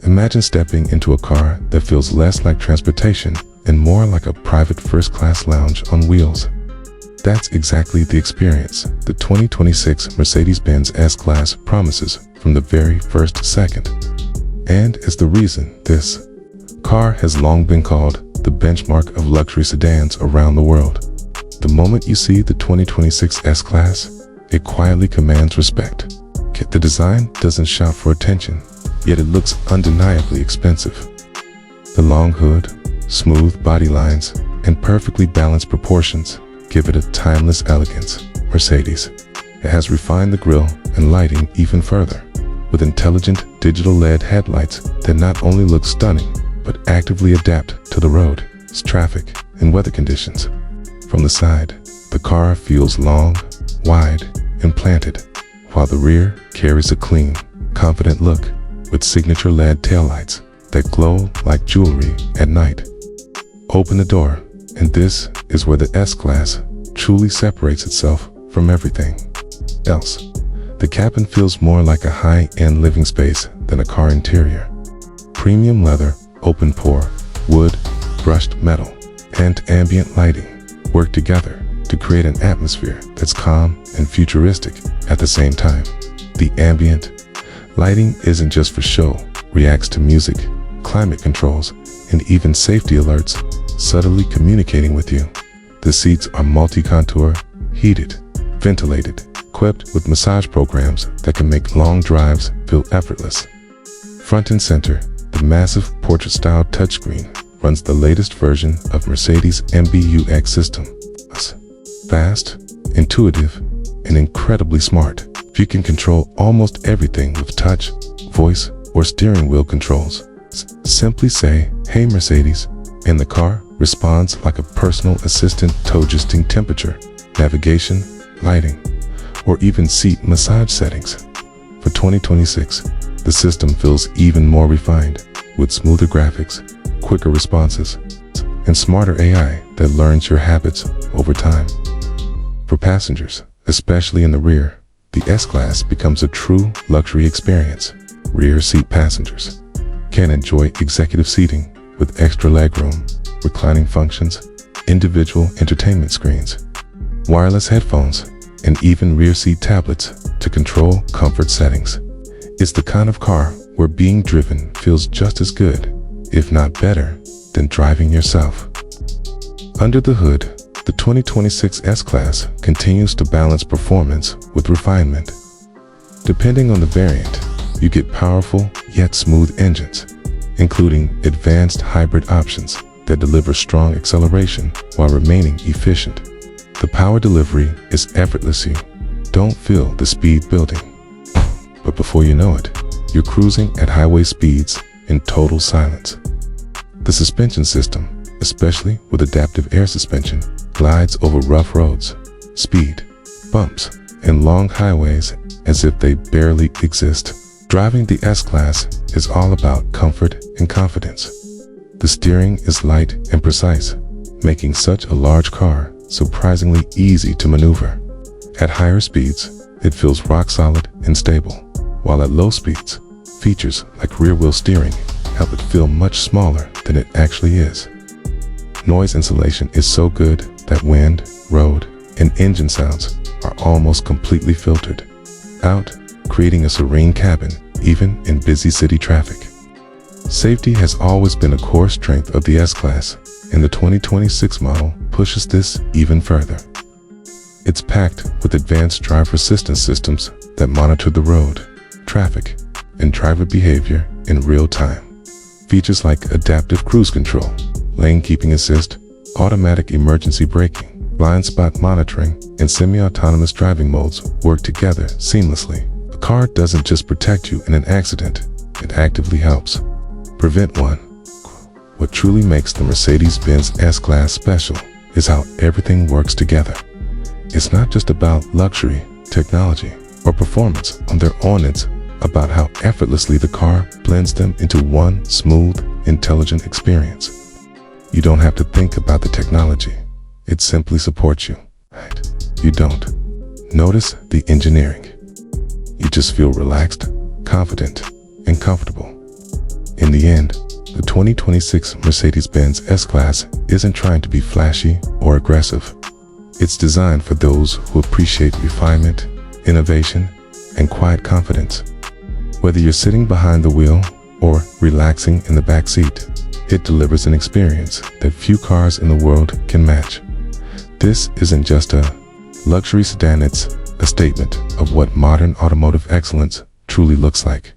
Imagine stepping into a car that feels less like transportation and more like a private first-class lounge on wheels. That's exactly the experience the 2026 Mercedes-Benz S-Class promises from the very first second. And is the reason this car has long been called the benchmark of luxury sedans around the world. The moment you see the 2026 S-Class, it quietly commands respect. The design doesn't shout for attention, yet it looks undeniably expensive. The long hood, smooth body lines, and perfectly balanced proportions give it a timeless elegance. Mercedes. It has refined the grille and lighting even further, with intelligent digital LED headlights that not only look stunning, but actively adapt to the road, traffic, and weather conditions. From the side, the car feels long, wide, and planted, while the rear carries a clean, confident look with signature LED taillights that glow like jewelry at night. Open the door, and this is where the S-Class truly separates itself from everything else. The cabin feels more like a high-end living space than a car interior. Premium leather, open pore, wood, brushed metal, and ambient lighting work together to create an atmosphere that's calm and futuristic at the same time. The ambient lighting isn't just for show, reacts to music, climate controls, and even safety alerts, subtly communicating with you. The seats are multi-contour, heated, ventilated, equipped with massage programs that can make long drives feel effortless. Front and center, the massive portrait-style touchscreen runs the latest version of Mercedes' MBUX system. Fast, intuitive, and incredibly smart. You can control almost everything with touch, voice, or steering wheel controls. Simply say, "Hey Mercedes," and the car responds like a personal assistant, adjusting temperature, navigation, lighting, or even seat massage settings. For 2026, the system feels even more refined, with smoother graphics, quicker responses, and smarter AI that learns your habits over time. For passengers, especially in the rear, the S-Class becomes a true luxury experience. Rear seat passengers can enjoy executive seating with extra legroom, reclining functions, individual entertainment screens, wireless headphones, and even rear seat tablets to control comfort settings. It's the kind of car where being driven feels just as good, if not better, than driving yourself. Under the hood, the 2026 S-Class continues to balance performance with refinement. Depending on the variant, you get powerful yet smooth engines, including advanced hybrid options that deliver strong acceleration while remaining efficient. The power delivery is effortless. You don't feel the speed building. But before you know it, you're cruising at highway speeds in total silence. The suspension system, especially with adaptive air suspension, glides over rough roads, speed bumps, and long highways as if they barely exist. Driving the S-Class is all about comfort and confidence. The steering is light and precise, making such a large car surprisingly easy to maneuver. At higher speeds, it feels rock solid and stable, while at low speeds, features like rear-wheel steering help it feel much smaller than it actually is. Noise insulation is so good that wind, road, and engine sounds are almost completely filtered out, creating a serene cabin even in busy city traffic. Safety has always been a core strength of the S-Class, and the 2026 model pushes this even further. It's packed with advanced driver assistance systems that monitor the road, traffic, and driver behavior in real time. Features like adaptive cruise control, lane keeping assist, automatic emergency braking, blind spot monitoring, and semi-autonomous driving modes work together seamlessly. A car doesn't just protect you in an accident, it actively helps prevent one. What truly makes the Mercedes-Benz S-Class special is how everything works together. It's not just about luxury, technology, or performance on their own, it's about how effortlessly the car blends them into one smooth, intelligent experience. You don't have to think about the technology. It simply supports you. you don't notice the engineering. You just feel relaxed, confident, and comfortable. In the end, the 2026 Mercedes-Benz S-Class isn't trying to be flashy or aggressive. It's designed for those who appreciate refinement, innovation, and quiet confidence. Whether you're sitting behind the wheel or relaxing in the back seat, it delivers an experience that few cars in the world can match. This isn't just a luxury sedan, it's a statement of what modern automotive excellence truly looks like.